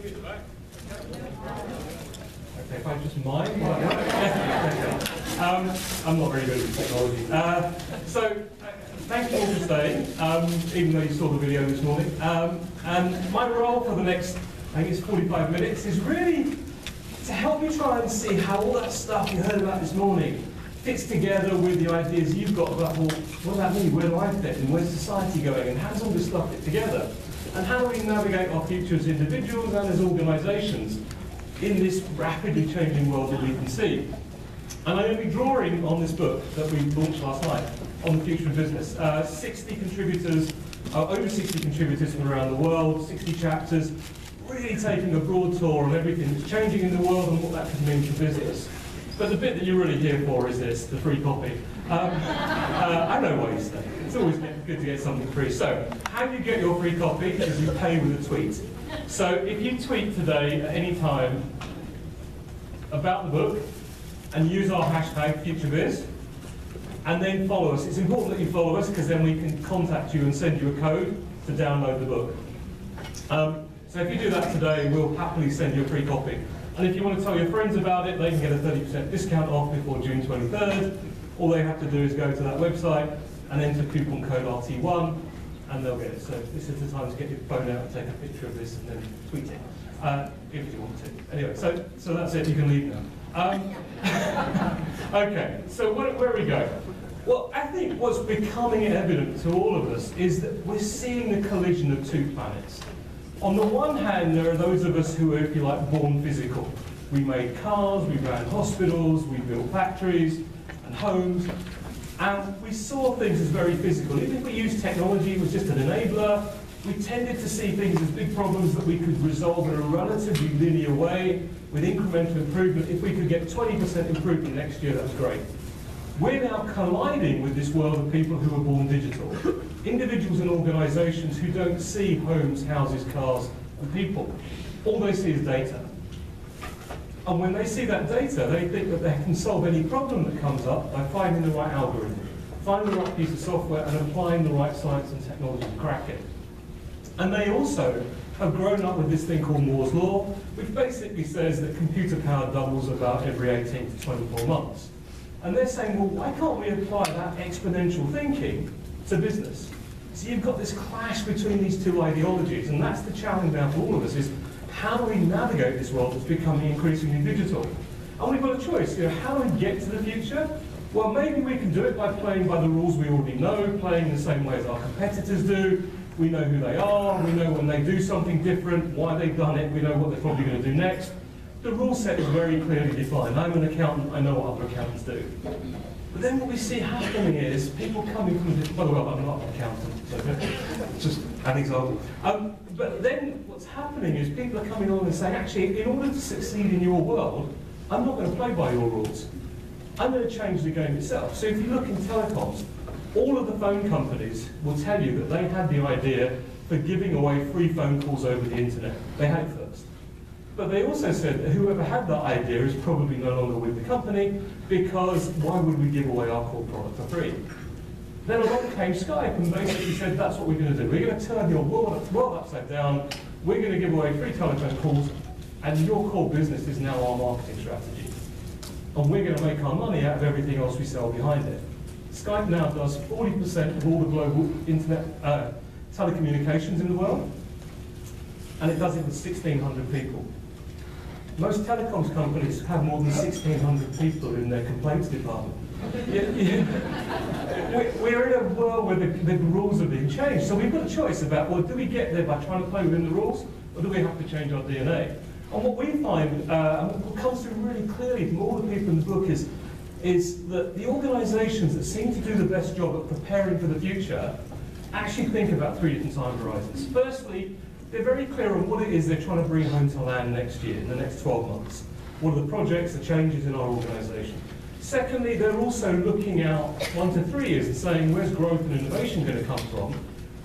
at the back. Okay, if I just mind. I'm not very good at technology. Thank you all for staying, even though you saw the video this morning. And my role for the next, I think it's 45 minutes, is really to help you try and see how all that stuff you heard about this morning fits together with the ideas you've got about, well, what does that mean? Where do I fit? And where's society going? And how does all this stuff fit together? And how do we navigate our future as individuals and as organisations in this rapidly changing world that we can see? And I'm going to be drawing on this book that we launched last night on the future of business. 60 contributors, over 60 contributors from around the world, 60 chapters, really taking a broad tour on everything that's changing in the world and what that could mean for business. But the bit that you're really here for is this, the free copy. I know why you stay. It's always good to get something free. So, how you get your free copy is you pay with a tweet. So, if you tweet today at any time about the book and use our hashtag FutureBiz, and then follow us. It's important that you follow us because then we can contact you and send you a code to download the book. So if you do that today, we'll happily send you a free copy. And if you want to tell your friends about it, they can get a 30% discount off before June 23rd. All they have to do is go to that website and enter coupon code RT1, and they'll get it. So this is the time to get your phone out and take a picture of this and then tweet it, if you want to. Anyway, so that's it. You can leave now. Okay, so where we go? Well, I think what's becoming evident to all of us is that we're seeing the collision of two planets. On the one hand, there are those of us who are, if you like, born physical. We made cars, we ran hospitals, we built factories and homes, and we saw things as very physical. Even if we used technology, it was just an enabler. We tended to see things as big problems that we could resolve in a relatively linear way with incremental improvement. If we could get 20% improvement next year, that's great. We're now colliding with this world of people who are born digital. Individuals and organisations who don't see homes, houses, cars, and people. All they see is data. And when they see that data, they think that they can solve any problem that comes up by finding the right algorithm, finding the right piece of software, and applying the right science and technology to crack it. And they also have grown up with this thing called Moore's Law, which basically says that computer power doubles about every 18 to 24 months. And they're saying, well, why can't we apply that exponential thinking to business? So you've got this clash between these two ideologies, and that's the challenge now for all of us, is how do we navigate this world that's becoming increasingly digital? And we've got a choice, how do we get to the future? Well, maybe we can do it by playing by the rules we already know, playing the same way as our competitors do. We know who they are, we know when they do something different, why they've done it, we know what they're probably going to do next. The rule set is very clearly defined. I'm an accountant, I know what other accountants do. But then what we see happening is people coming from the, by the way, I'm not an accountant, so just an example. But then what's happening is people are coming on and saying, actually, in order to succeed in your world, I'm not going to play by your rules. I'm going to change the game itself. So if you look in telecoms, all of the phone companies will tell you that they had the idea for giving away free phone calls over the internet. They had it first. But they also said that whoever had that idea is probably no longer with the company, because why would we give away our core product for free? Then along came Skype and basically said, that's what we're going to do. We're going to turn your world upside down. We're going to give away free telephone calls, and your core business is now our marketing strategy. And we're going to make our money out of everything else we sell behind it. Skype now does 40% of all the global internet telecommunications in the world, and it does it with 1,600 people. Most telecoms companies have more than 1,600 people in their complaints department. We're in a world where the rules are being changed, so we've got a choice about, well, do we get there by trying to play within the rules, or do we have to change our DNA? And what we find, and what comes through really clearly from all the people in the book, is that the organisations that seem to do the best job at preparing for the future actually think about three different time horizons. Firstly, they're very clear on what it is they're trying to bring home to land next year, in the next 12 months. What are the projects, the changes in our organisation? Secondly, they're also looking out 1 to 3 years and saying, where's growth and innovation going to come from?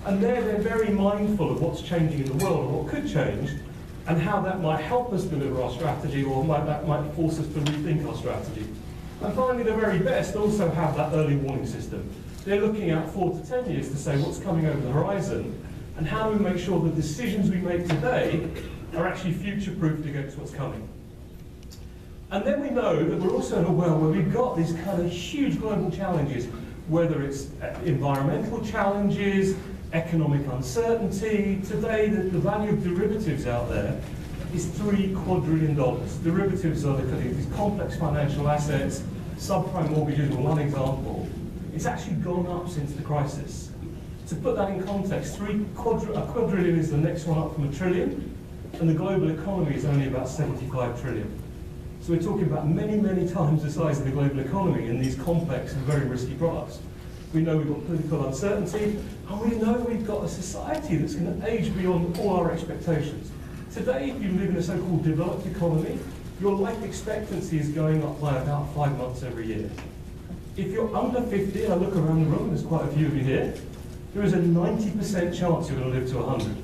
And they're very mindful of what's changing in the world, or what could change, and how that might help us deliver our strategy, or that might force us to rethink our strategy. And finally, the very best also have that early warning system. They're looking out 4 to 10 years to say what's coming over the horizon, and how do we make sure the decisions we make today are actually future-proofed against what's coming. And then we know that we're also in a world where we've got these kind of huge global challenges, whether it's environmental challenges, economic uncertainty. Today, the value of derivatives out there is $3 quadrillion. Derivatives are these complex financial assets. Subprime mortgages are one example. It's actually gone up since the crisis. To put that in context, a quadrillion is the next one up from $1 trillion, and the global economy is only about 75 trillion. So we're talking about many, many times the size of the global economy in these complex and very risky products. We know we've got political uncertainty, and we know we've got a society that's going to age beyond all our expectations. Today, if you live in a so-called developed economy, your life expectancy is going up by about 5 months every year. If you're under 50, and I look around the room, there's quite a few of you here, there is a 90% chance you're going to live to 100.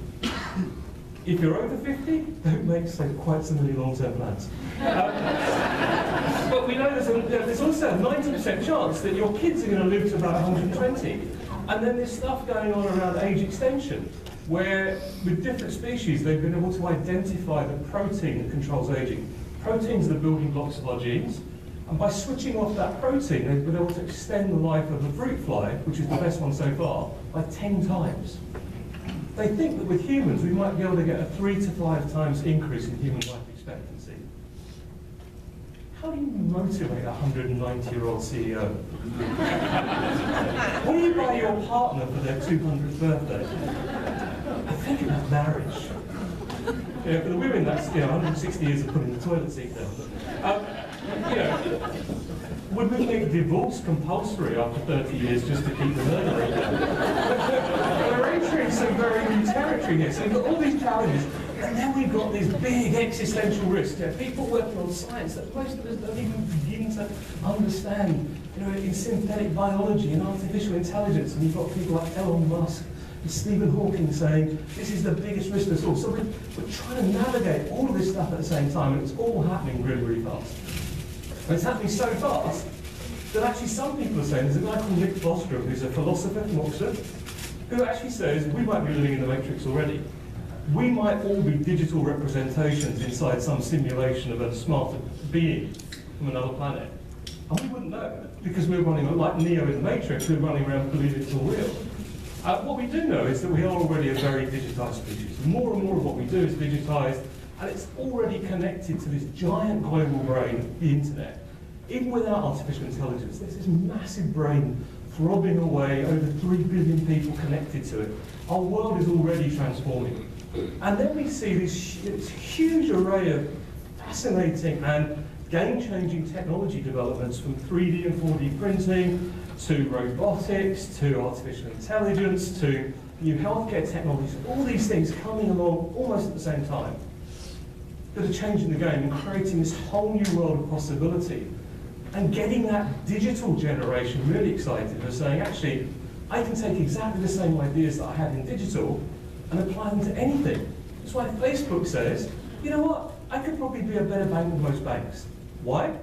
If you're over 50, don't make quite so many long-term plans. But we know there's also a 90% chance that your kids are going to live to about 120. And then there's stuff going on around age extension, where with different species, they've been able to identify the protein that controls aging. Proteins are the building blocks of our genes. And by switching off that protein, they've been able to extend the life of the fruit fly, which is the best one so far, by 10 times. They think that with humans, we might be able to get a 3 to 5 times increase in human life expectancy. How do you motivate a 190-year-old CEO? What do you buy your partner for their 200th birthday? I think about marriage. You know, for the women, that's 160 years of putting the toilet seat down. Would we make divorce compulsory after 30 years just to keep the murder rate down? We're entering some very new territory here. So we've got all these challenges, and then we've got these big existential risks. People working on science that most of us don't even begin to understand, in synthetic biology and artificial intelligence. And you've got people like Elon Musk and Stephen Hawking saying this is the biggest risk of us all. So we're trying to navigate all of this stuff at the same time, and it's all happening really, really fast. And it's happening so fast that actually some people are saying, there's a guy called Nick Bostrom, who's a philosopher from Oxford, who actually says we might be living in the Matrix already. We might all be digital representations inside some simulation of a smarter being from another planet. And we wouldn't know, because we're running, like Neo in the Matrix, we're running around believing it's all real. What we do know is that we are already a very digitized species. More and more of what we do is digitized, and it's already connected to this giant global brain, the internet. Even without artificial intelligence, there's this massive brain throbbing away, over 3 billion people connected to it. Our world is already transforming. And then we see this huge array of fascinating and game-changing technology developments, from 3D and 4D printing, to robotics, to artificial intelligence, to new healthcare technologies, all these things coming along almost at the same time, that are changing the game and creating this whole new world of possibility, and getting that digital generation really excited and saying, actually, I can take exactly the same ideas that I had in digital and apply them to anything. That's why Facebook says, you know what, I could probably be a better bank than most banks. Why?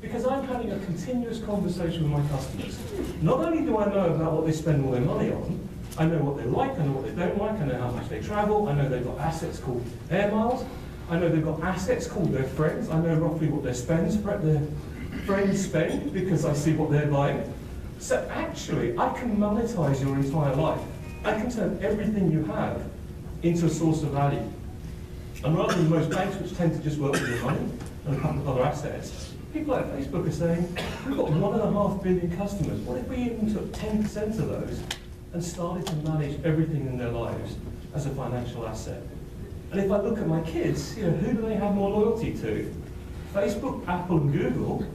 Because I'm having a continuous conversation with my customers. Not only do I know about what they spend all their money on, I know what they like, I know what they don't like, I know how much they travel, I know they've got assets called air miles, I know they've got assets called their friends, I know roughly what their friends spend because I see what they're buying. So actually, I can monetize your entire life. I can turn everything you have into a source of value. And rather than most banks, which tend to just work with your money and a couple of other assets, people like Facebook are saying, we've got 1.5 billion customers. What if we even took 10% of those and started to manage everything in their lives as a financial asset? And if I look at my kids, who do they have more loyalty to? Facebook, Apple, and Google,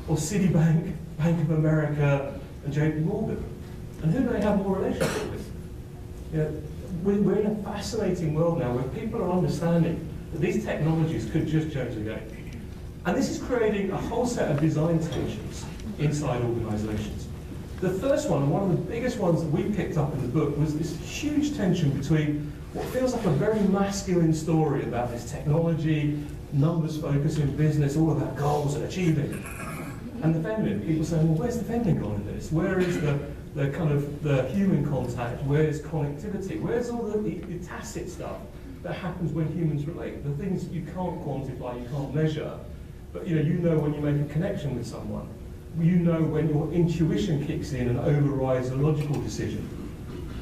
or Citibank, Bank of America, and JP Morgan? And who do they have more relationship with? We're in a fascinating world now where people are understanding that these technologies could just change the game. And this is creating a whole set of design tensions inside organizations. The first one, and one of the biggest ones that we picked up in the book, was this huge tension between what feels like a very masculine story about this technology, numbers focus in business, all about goals and achieving, and the feminine. People saying, well, where's the feminine gone in this? Where is the kind of the human contact? Where's connectivity? Where's all the tacit stuff? that happens when humans relate. The things you can't quantify, you can't measure, but you know when you make a connection with someone. You know when your intuition kicks in and overrides a logical decision.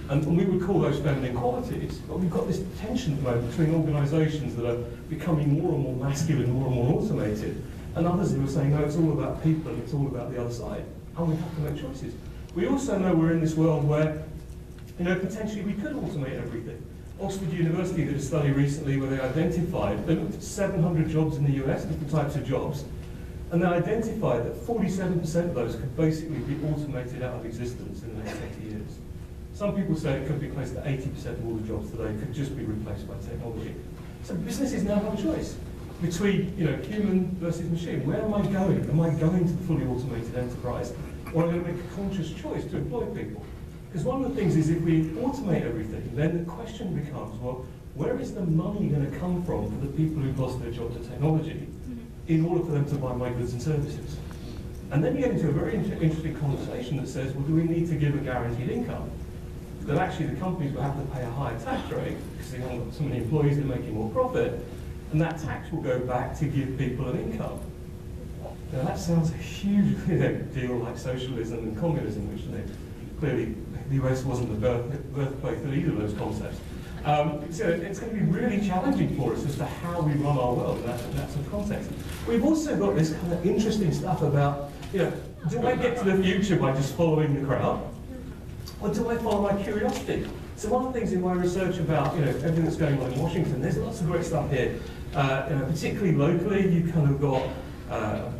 And we would call those feminine qualities, but we've got this tension at the moment between organisations that are becoming more and more masculine, more and more automated, and others who are saying, no, it's all about people and it's all about the other side. And we have to make choices. We also know we're in this world where, potentially we could automate everything. Oxford University did a study recently where they looked at 700 jobs in the US, different types of jobs, and they identified that 47% of those could basically be automated out of existence in the next 80 years. Some people say it could be close to 80% of all the jobs today could just be replaced by technology. So businesses now have a choice between human versus machine. Where am I going? Am I going to the fully automated enterprise? Or am I going to make a conscious choice to employ people? Because one of the things is if we automate everything, then the question becomes, well, where is the money going to come from for the people who've lost their job to technology in order for them to buy my goods and services? And then you get into a very interesting conversation that says, well, do we need to give a guaranteed income? That actually the companies will have to pay a higher tax rate because they haven't got so many employees, they're making more profit, and that tax will go back to give people an income. Now that sounds a huge deal like socialism and communism, which clearly the US wasn't the birthplace of either of those concepts. So it's going to be really challenging for us as to how we run our world in that sort of context. We've also got this kind of interesting stuff about, do I get to the future by just following the crowd? Or do I follow my curiosity? So one of the things in my research about everything that's going on in Washington, there's lots of great stuff here. Particularly locally, you've kind of got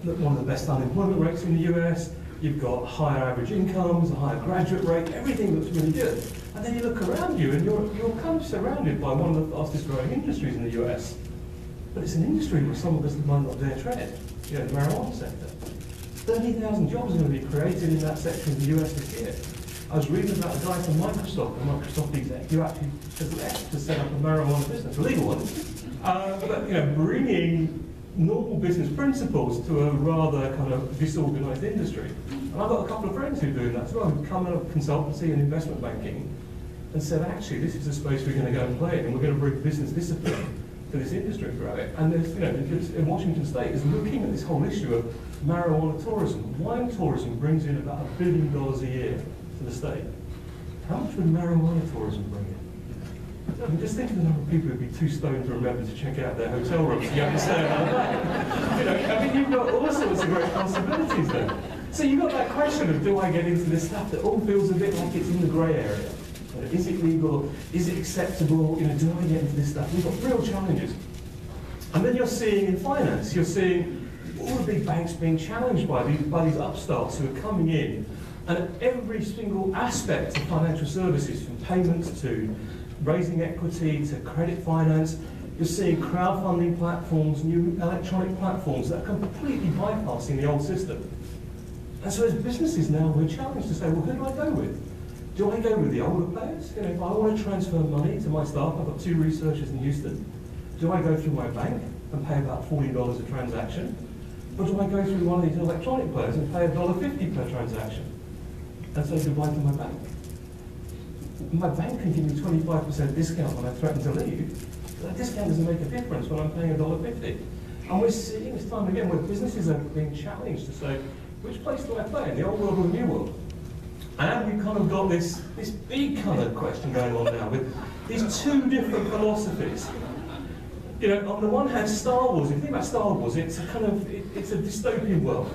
one of the best unemployment rates in the US. You've got higher average incomes, a higher graduate rate. Everything looks really good. And then you look around you, and you're kind of surrounded by one of the fastest growing industries in the US. But it's an industry where some of us might not dare tread. The marijuana sector. 30,000 jobs are going to be created in that sector in the US this year. I was reading about a guy from Microsoft, a Microsoft exec, who actually has left to set up a marijuana business, a legal one, but bringing normal business principles to a rather kind of disorganized industry. And I've got a couple of friends who are doing that as well, who've come out of consultancy and investment banking and said, actually, this is a space we're going to go and play in, and we're going to bring business discipline to this industry throughout it. And there's, in Washington State is looking at this whole issue of marijuana tourism. Wine tourism brings in about $1 billion a year to the state. How much would marijuana tourism bring in? I mean, just think of the number of people who'd be too stoned to remember to check out their hotel rooms to go and stay another day. I mean, you've got all sorts of great possibilities there. So you've got that question of, do I get into this stuff that all feels a bit like it's in the grey area? Is it legal? Is it acceptable? Do I get into this stuff? We've got real challenges. And then you're seeing in finance, you're seeing all the big banks being challenged by these upstarts who are coming in, and at every single aspect of financial services, from payments to raising equity to credit finance, you're seeing crowdfunding platforms, new electronic platforms that are completely bypassing the old system. And so as businesses now, we're challenged to say, well, who do I go with? Do I go with the older players? If I want to transfer money to my staff, I've got 2 researchers in Houston. Do I go through my bank and pay about $40 a transaction? Or do I go through one of these electronic players and pay $1.50 per transaction? And say goodbye to my bank. My bank can give me 25% discount when I threaten to leave. But that discount doesn't make a difference when I'm paying $1.50. And we're seeing this time again where businesses are being challenged to say, which place do I play, in the old world or the new world? And we've kind of got this big kind of question going on now with these 2 different philosophies. On the one hand, Star Wars, if you think about Star Wars, it's a kind of, it's a dystopian world.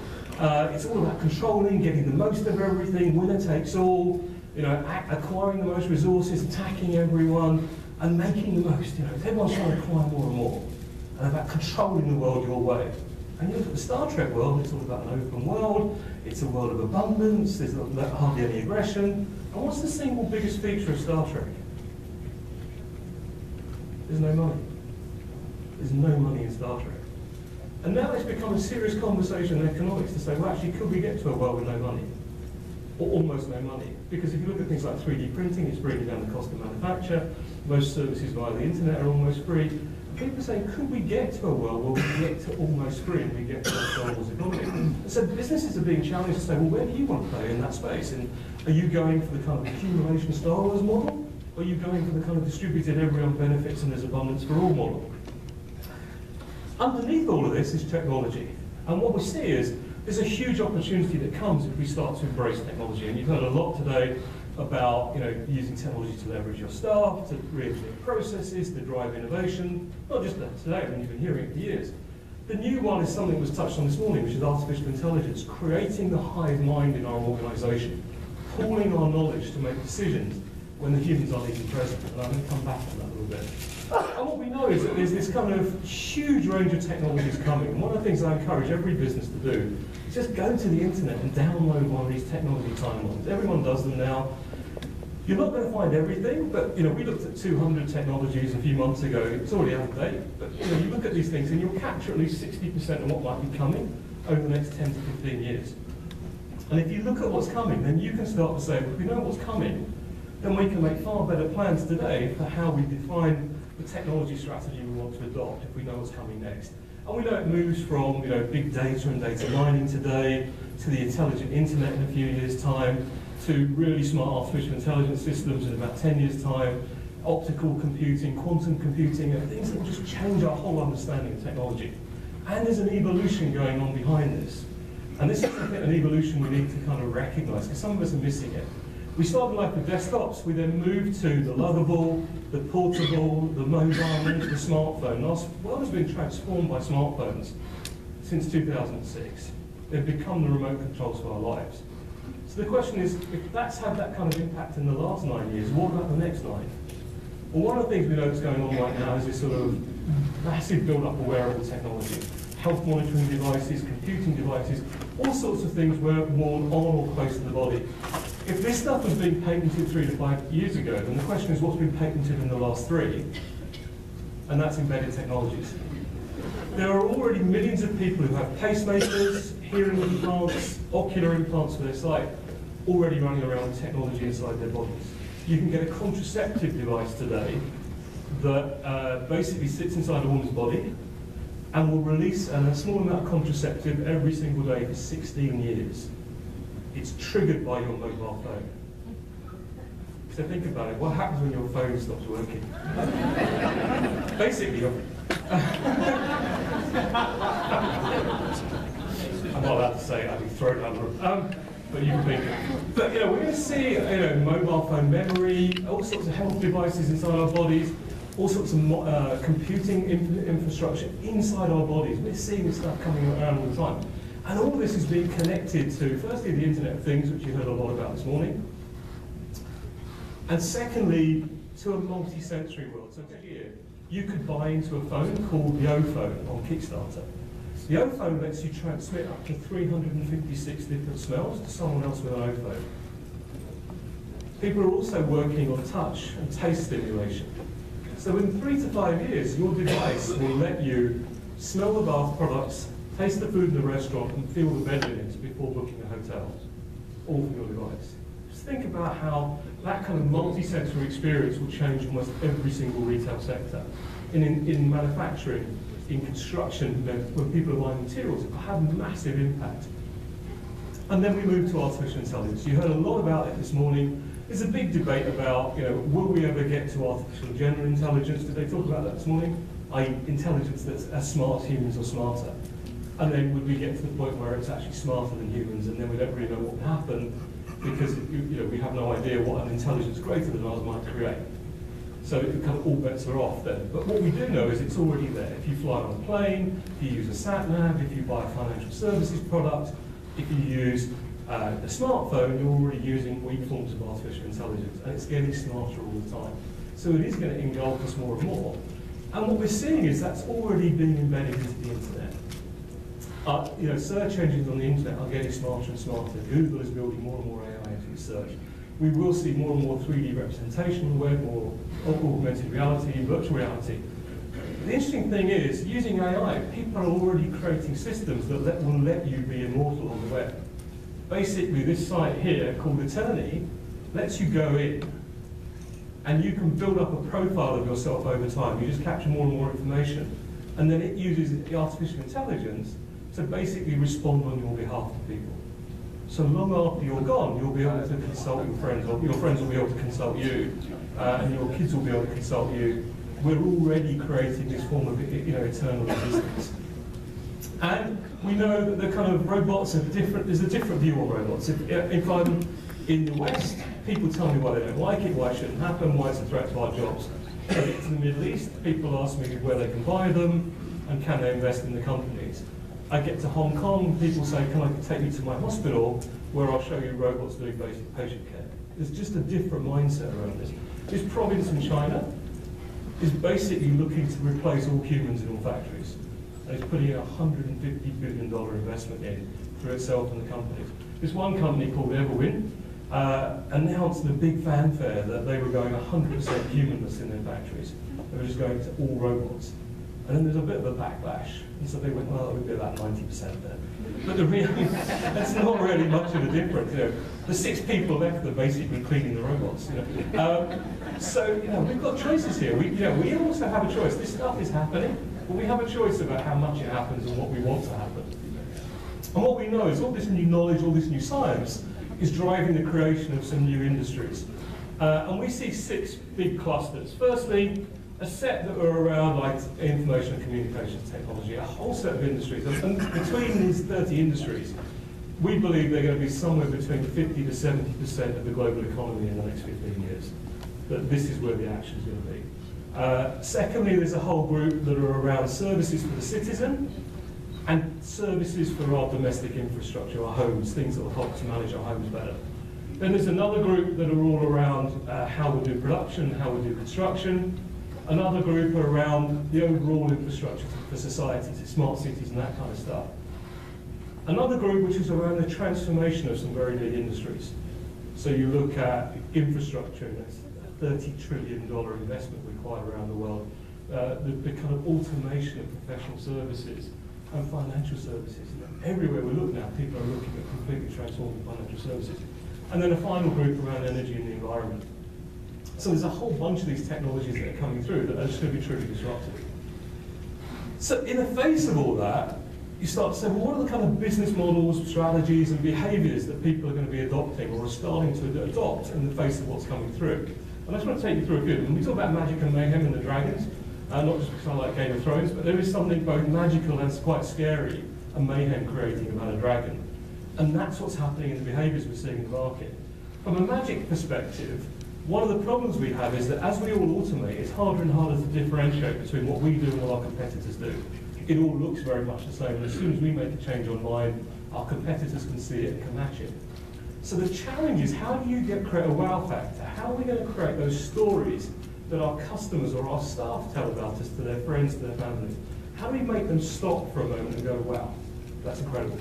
It's all about controlling, getting the most of everything, winner takes all, acquiring the most resources, attacking everyone, and making the most. Everyone's trying to acquire more and more. And about controlling the world your way. And you look at the Star Trek world, it's all about an open world, it's a world of abundance, there's hardly any aggression. And what's the single biggest feature of Star Trek? There's no money. There's no money in Star Trek. And now it's become a serious conversation in economics to say, well, actually, could we get to a world with no money? Or almost no money? Because if you look at things like 3D printing, it's bringing down the cost of manufacture. Most services via the internet are almost free. People are saying, could we get to a world where we get to almost free and we get to a Star Wars economy? And so businesses are being challenged to say, well, where do you want to play in that space? And are you going for the kind of accumulation Star Wars model? Or or are you going for the kind of distributed everyone benefits and there's abundance for all model? Underneath all of this is technology. And what we see is there's a huge opportunity that comes if we start to embrace technology. And you've heard a lot today about using technology to leverage your staff, to re-engineer processes, to drive innovation. Not just that today, I mean, you've been hearing it for years. The new one is something that was touched on this morning, which is artificial intelligence, creating the hive mind in our organisation, pooling our knowledge to make decisions when the humans aren't even present. And I'm going to come back to that a little bit. And what we know is that there's this kind of huge range of technologies coming. And one of the things I encourage every business to do is just go to the internet and download one of these technology timelines. Everyone does them now. You're not going to find everything, but we looked at 200 technologies a few months ago. It's already out of date, but you look at these things and you'll capture at least 60% of what might be coming over the next 10 to 15 years. And if you look at what's coming, then you can start to say, well, if we know what's coming, then we can make far better plans today for how we define the technology strategy we want to adopt if we know what's coming next. And we know it moves from big data and data mining today to the intelligent internet in a few years' time, to really smart artificial intelligence systems in about 10 years' time, optical computing, quantum computing, and things that will just change our whole understanding of technology. And there's an evolution going on behind this. And this is an evolution we need to kind of recognise, because some of us are missing it. We started life with desktops, we then moved to the luggable, the portable, the mobile, and the smartphone. Our world has been transformed by smartphones since 2006. They've become the remote controls for our lives. So the question is, if that's had that kind of impact in the last 9 years, what about the next 9? Well, one of the things we know that's going on right now is this sort of massive build-up of wearable technology. Health monitoring devices, computing devices, all sorts of things were worn on or close to the body. If this stuff was being patented 3 to 5 years ago, then the question is what's been patented in the last 3? And that's embedded technologies. There are already millions of people who have pacemakers, hearing implants, ocular implants for their sight, already running around with technology inside their bodies. You can get a contraceptive device today that basically sits inside a woman's body and will release a small amount of contraceptive every single day for 16 years. It's triggered by your mobile phone. So think about it. What happens when your phone stops working? Basically, I'm not allowed to say it, I'd be thrown out of the room. But you can think it. But we're going to see mobile phone memory, all sorts of health devices inside our bodies, all sorts of computing infrastructure inside our bodies. We're seeing this stuff coming around all the time. And all this is being connected to, firstly, the Internet of Things, which you heard a lot about this morning, and secondly, to a multi-sensory world. So here, you could buy into a phone called the O-Phone on Kickstarter. The O-Phone lets you transmit up to 356 different smells to someone else with an O-Phone. People are also working on touch and taste stimulation. So in 3 to 5 years, your device will let you smell the bath products, taste the food in the restaurant, and feel the bed linens before booking a hotel, all from your device. Just think about how that kind of multi-sensory experience will change almost every single retail sector. In manufacturing, in construction, when people are buying materials, it will have a massive impact. And then we move to artificial intelligence. You heard a lot about it this morning. There's a big debate about, will we ever get to artificial general intelligence? Did they talk about that this morning? I.e. intelligence that's as smart as humans or smarter. And then would we get to the point where it's actually smarter than humans, and then we don't really know what will happen because we have no idea what an intelligence greater than ours might create. So it kind of all bets are off then. But what we do know is it's already there. If you fly on a plane, if you use a sat-nav, if you buy a financial services product, if you use a smartphone, you're already using weak forms of artificial intelligence, and it's getting smarter all the time. So it is going to engulf us more and more. And what we're seeing is that's already being embedded into the internet. Search engines on the internet are getting smarter and smarter. Google is building more and more AI into its search. We will see more and more 3D representation on the web, or augmented reality, virtual reality. The interesting thing is, using AI, people are already creating systems that will let you be immortal on the web. Basically, this site here, called Eternity, lets you go in, and you can build up a profile of yourself over time. You just capture more and more information, and then it uses the artificial intelligence to basically respond on your behalf to people. So long after you're gone, you'll be able to consult your friends, or your friends will be able to consult you, and your kids will be able to consult you. We're already creating this form of eternal existence. And we know that the kind of robots are different. There's a different view on robots. If I'm in the West, people tell me why they don't like it, why it shouldn't happen, why it's a threat to our jobs. I get to the Middle East, people ask me where they can buy them and can they invest in the companies. I get to Hong Kong, people say, can I take you to my hospital where I'll show you robots doing basic patient care. There's just a different mindset around this. This province in China is basically looking to replace all humans in all factories. And it's putting a $150 billion investment in for itself and the companies. This one company called Everwin announced the big fanfare that they were going 100% humanless in their factories. They were just going to all robots. And then there's a bit of a backlash. And so they went, well, it would be about 90% there. But the reality, that's not really much of a difference. The 6 people left are basically cleaning the robots. So we've got choices here. We also have a choice. This stuff is happening, but we have a choice about how much it happens and what we want to happen. And what we know is all this new knowledge, all this new science is driving the creation of some new industries. And we see 6 big clusters. Firstly, a set that are around like information and communications technology, a whole set of industries. And between these 30 industries, we believe they're going to be somewhere between 50 to 70% of the global economy in the next 15 years. That this is where the action is going to be. Secondly, there's a whole group that are around services for the citizen and services for our domestic infrastructure, our homes, things that will help to manage our homes better. Then there's another group that are all around how we do production, how we do construction. Another group are around the overall infrastructure for society, smart cities and that kind of stuff. Another group which is around the transformation of some very big industries. So you look at infrastructure, that's a $30 trillion investment required around the world. The kind of automation of professional services and financial services. Everywhere we look now, people are looking at completely transforming financial services. And then a final group around energy and the environment. So there's a whole bunch of these technologies that are coming through that are just going to be truly disruptive. So in the face of all that, you start to say, well, what are the kind of business models, strategies, and behaviours that people are going to be adopting or are starting to adopt in the face of what's coming through? And I just want to take you through a few of them. We talk about magic and mayhem and the dragons, not just because I like Game of Thrones, but there is something both magical and quite scary and mayhem creating about a dragon. And that's what's happening in the behaviours we're seeing in the market. From a magic perspective, one of the problems we have is that as we all automate, it's harder and harder to differentiate between what we do and what our competitors do. It all looks very much the same, and as soon as we make a change online, our competitors can see it and can match it. So the challenge is, how do you create a wow factor? How are we going to create those stories that our customers or our staff tell about us to their friends, to their families? How do we make them stop for a moment and go, wow, that's incredible?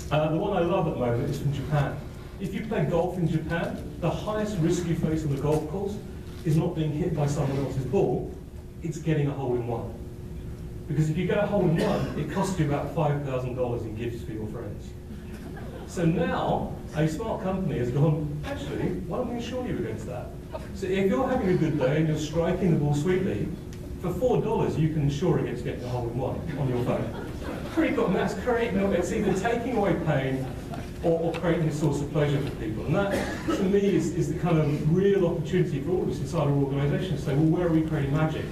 The one I love at the moment is from Japan. If you play golf in Japan, the highest risk you face on the golf course is not being hit by someone else's ball, it's getting a hole-in-one. Because if you get a hole-in-one, it costs you about $5,000 in gifts for your friends. So now, a smart company has gone, actually, why don't we insure you against that? So if you're having a good day and you're striking the ball sweetly, for $4 you can insure against getting a hole-in-one on your phone. Pretty cool, and that's creating, it's either taking away pain or creating a source of pleasure for people. And that, to me, is the kind of real opportunity for all of us inside our organisation to say, well, where are we creating magic?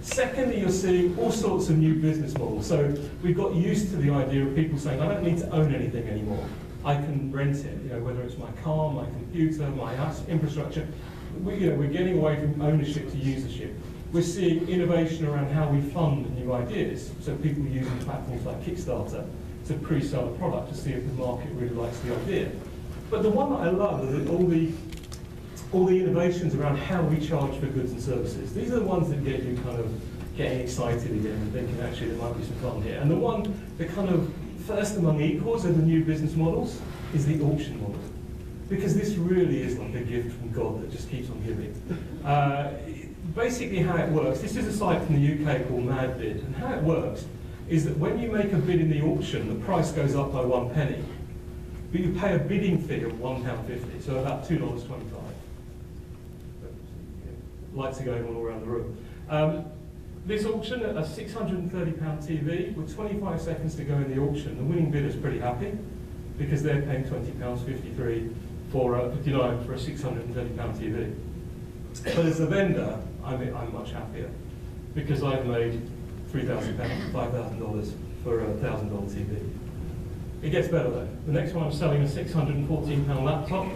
Secondly, you're seeing all sorts of new business models. So we've got used to the idea of people saying, I don't need to own anything anymore. I can rent it, whether it's my car, my computer, my house, infrastructure. We're getting away from ownership to usership. We're seeing innovation around how we fund new ideas. So people using platforms like Kickstarter to pre-sell a product to see if the market really likes the idea. But the one that I love is all the innovations around how we charge for goods and services. These are the ones that get you kind of getting excited again and thinking, actually, there might be some fun here. And the kind of first among equals of the new business models is the auction model. Because this really is like a gift from God that just keeps on giving. Basically how it works, this is a site from the UK called MadBid, and how it works is that when you make a bid in the auction, the price goes up by 1 penny, but you pay a bidding fee of £1.50, so about $2.25. Lights are going on all around the room. This auction, a £630 TV, with 25 seconds to go in the auction, the winning bidder's pretty happy. because they're paying £20.53 for £59 for a £630 TV. But as a vendor, I'm much happier because I've made £3,000, $5,000 for a $1,000 TV. It gets better though. The next one I'm selling a £614 laptop,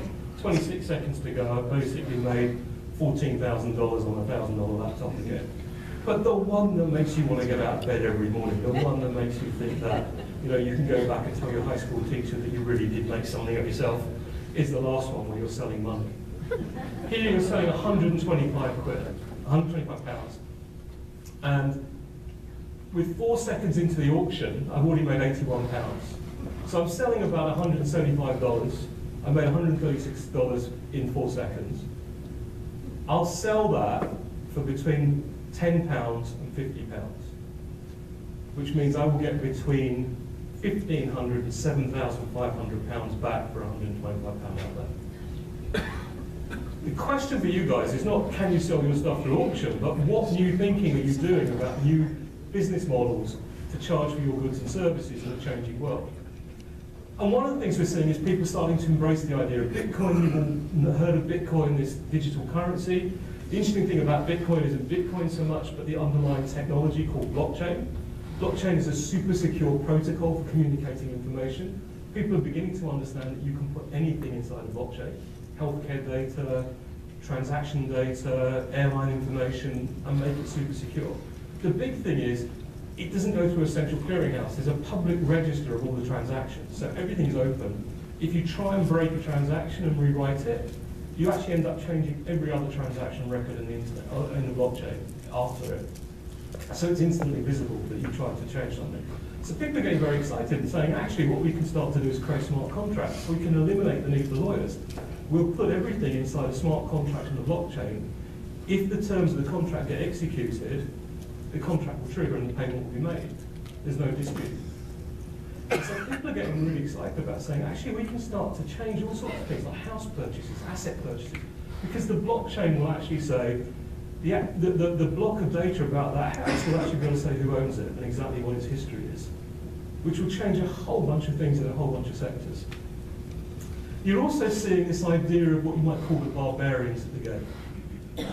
26 seconds to go, I've basically made $14,000 on a $1,000 laptop again. But the one that makes you want to get out of bed every morning, the one that makes you think that you can go back and tell your high school teacher that you really did make something of yourself, is the last one where you're selling money. Here you're selling 125 quid, 125 pounds. And with 4 seconds into the auction, I've already made £81. So I'm selling about $175. I made $136 in 4 seconds. I'll sell that for between £10 and £50, which means I will get between £1,500 and £7,500 back for £125 outlet. The question for you guys is not can you sell your stuff through auction, but what new thinking are you doing about new business models to charge for your goods and services in a changing world? And one of the things we're seeing is people starting to embrace the idea of Bitcoin. You've all heard of Bitcoin, this digital currency. The interesting thing about Bitcoin isn't Bitcoin so much, but the underlying technology called blockchain. Blockchain is a super secure protocol for communicating information. People are beginning to understand that you can put anything inside a blockchain. Healthcare data, transaction data, airline information, and make it super secure. The big thing is, it doesn't go through a central clearinghouse. There's a public register of all the transactions, so everything's open. If you try and break a transaction and rewrite it, you actually end up changing every other transaction record in the internet, in the blockchain after it. So it's instantly visible that you tried to change something. So people are getting very excited and saying, actually, what we can start to do is create smart contracts. We can eliminate the need for lawyers. We'll put everything inside a smart contract on the blockchain. If the terms of the contract get executed, the contract will trigger and the payment will be made. There's no dispute. And so people are getting really excited about saying, actually, we can start to change all sorts of things like house purchases, asset purchases, because the blockchain will actually say, the block of data about that house will actually be able to say who owns it and exactly what its history is, which will change a whole bunch of things in a whole bunch of sectors. You're also seeing this idea of what you might call the barbarians of the game,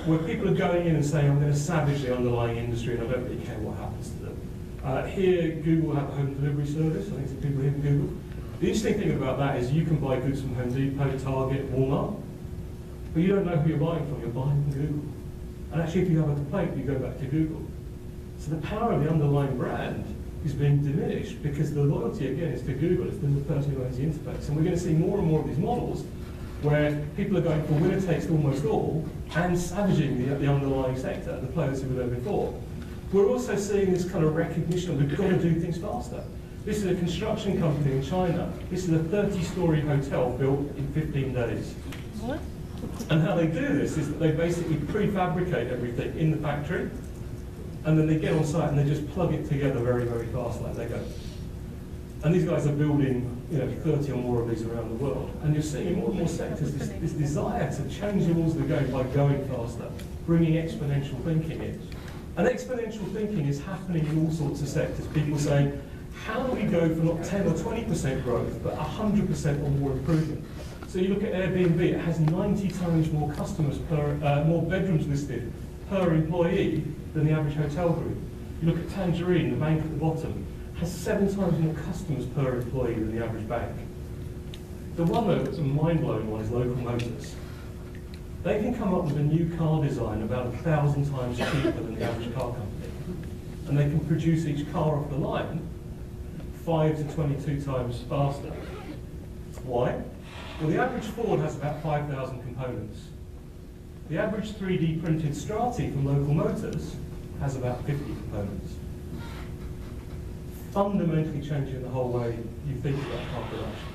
where people are going in and saying, I'm going to savage the underlying industry and I don't really care what happens to them. Here, Google have a home delivery service. I think some people here from Google. The interesting thing about that is you can buy goods from Home Depot, Target, Walmart, but you don't know who you're buying from. You're buying from Google. And actually, if you have a complaint, you go back to Google. So the power of the underlying brand is being diminished because the loyalty, again, is to Google. It's the person who owns the interface. And we're going to see more and more of these models where people are going for winner takes almost all and savaging the underlying sector, the players who were there before. We're also seeing this kind of recognition that we've got to do things faster. This is a construction company in China. This is a 30-story hotel built in 15 days. What? And how they do this is that they basically prefabricate everything in the factory, and then they get on site and they just plug it together very, very fast like Lego. And these guys are building 30 or more of these around the world. And you're seeing in more and more sectors this desire to change the rules of the game by going faster, bringing exponential thinking in. And exponential thinking is happening in all sorts of sectors. People saying, how do we go for not 10 or 20% growth, but 100% or more improvement? So you look at Airbnb, it has 90 times more customers more bedrooms listed per employee than the average hotel group. You look at Tangerine, the bank at the bottom, has 7 times more customers per employee than the average bank. The one though that's a mind-blowing one is Local Motors. They can come up with a new car design about 1,000 times cheaper than the average car company. And they can produce each car off the line 5 to 22 times faster. Why? Well, the average Ford has about 5,000 components. The average 3D printed Strati from Local Motors has about 50 components. Fundamentally changing the whole way you think about car production.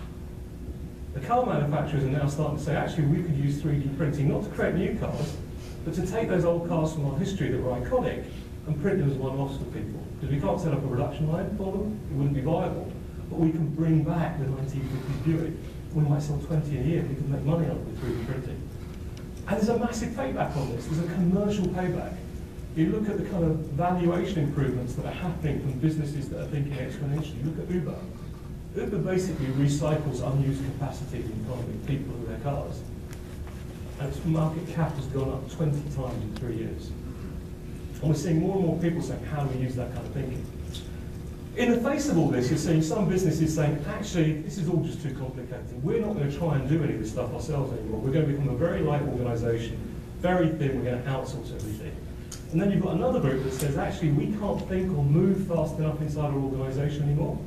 The car manufacturers are now starting to say, actually, we could use 3D printing not to create new cars, but to take those old cars from our history that were iconic and print them as one-offs for people. Because we can't set up a production line for them, it wouldn't be viable. But we can bring back the 1950s Buick. We might sell 20 a year, we can make money on it with 3D printing. And there's a massive payback on this, there's a commercial payback. You look at the kind of valuation improvements that are happening from businesses that are thinking exponentially. You look at Uber. Uber basically recycles unused capacity in the economy, people and their cars. And its market cap has gone up 20 times in 3 years. And we're seeing more and more people saying, how do we use that kind of thinking? In the face of all this, you're seeing some businesses saying, actually, this is all just too complicated. We're not going to try and do any of this stuff ourselves anymore. We're going to become a very light organisation, very thin, we're going to outsource everything. And then you've got another group that says, actually, we can't think or move fast enough inside our organisation anymore.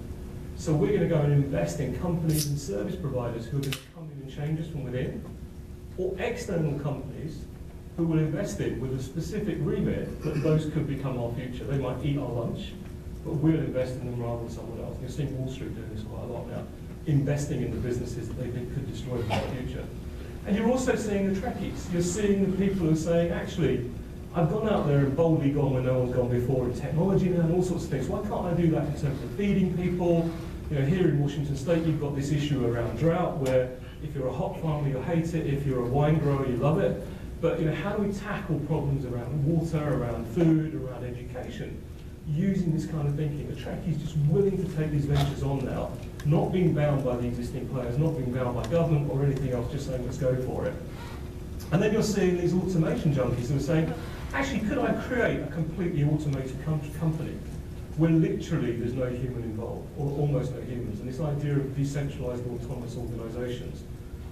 So we're going to go and invest in companies and service providers who are going to come in and change us from within, or external companies who will invest in with a specific remit that those could become our future. They might eat our lunch, but we'll invest in them rather than someone else. You're seeing Wall Street doing this quite a lot now, investing in the businesses that they think could destroy them in the future. And you're also seeing the Trekkies. You're seeing the people who are saying, actually, I've gone out there and boldly gone where no one's gone before in technology now and all sorts of things. Why can't I do that in terms of feeding people? You know, here in Washington State, you've got this issue around drought where if you're a hop farmer, you hate it. If you're a wine grower, you love it. But you know, how do we tackle problems around water, around food, around education, using this kind of thinking? The Trekkies just willing to take these ventures on now, not being bound by the existing players, not being bound by government or anything else, just saying, let's go for it. And then you're seeing these automation junkies who are saying, actually, could I create a completely automated company where literally there's no human involved, or almost no humans? And this idea of decentralized autonomous organizations,